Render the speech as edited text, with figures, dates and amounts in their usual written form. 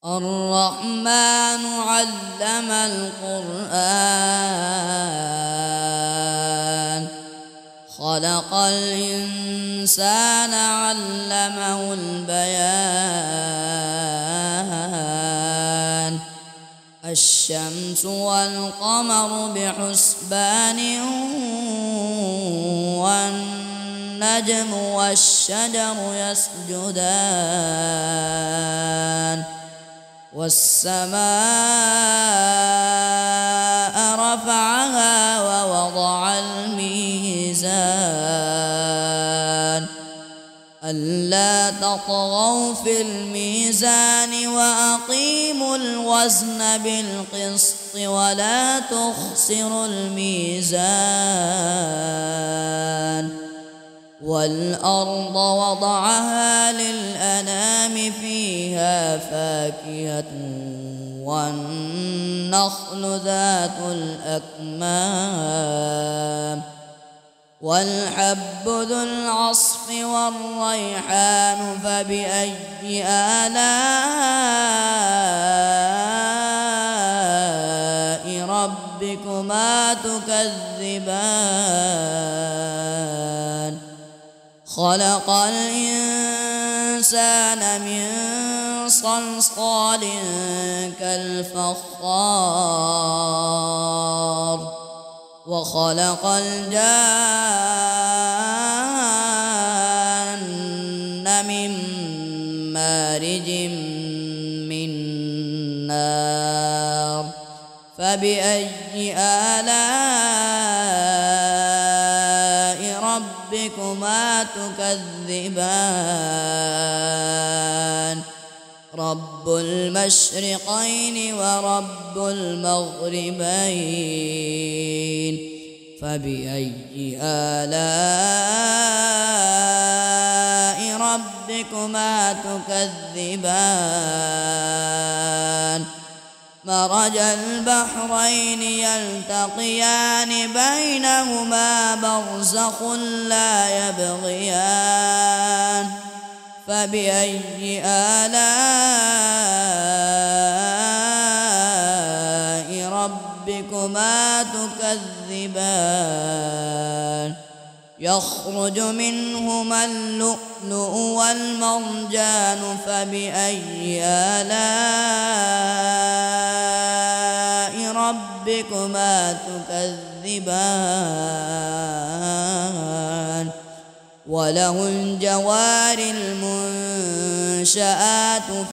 الرحمن علم القرآن خلق الإنسان علمه البيان الشمس والقمر بحسبان والنجم والشجر يسجدان والسماء رفعها ووضع الميزان ألا تطغوا في الميزان وأقيموا الوزن بالقسط ولا تخسروا الميزان والأرض وضعها للأنام فيها فاكهة والنخل ذات الأكمام والحب ذو العصف والريحان فبأي آلاء ربكما تكذبان خلق الإنسان من صلصال كالفخار وخلق الجان من مارج من نار فبأي آلاء ربكما تكذبان رب المشرقين ورب المغربين فبأي آلاء ربكما تكذبان مرج البحرين يلتقيان بينهما برزخ لا يبغيان فبأي آلاء ربكما تكذبان يخرج منهما اللؤلؤ والمرجان فبأي آلاء ربكما تكذبان وله الجوار المنشآت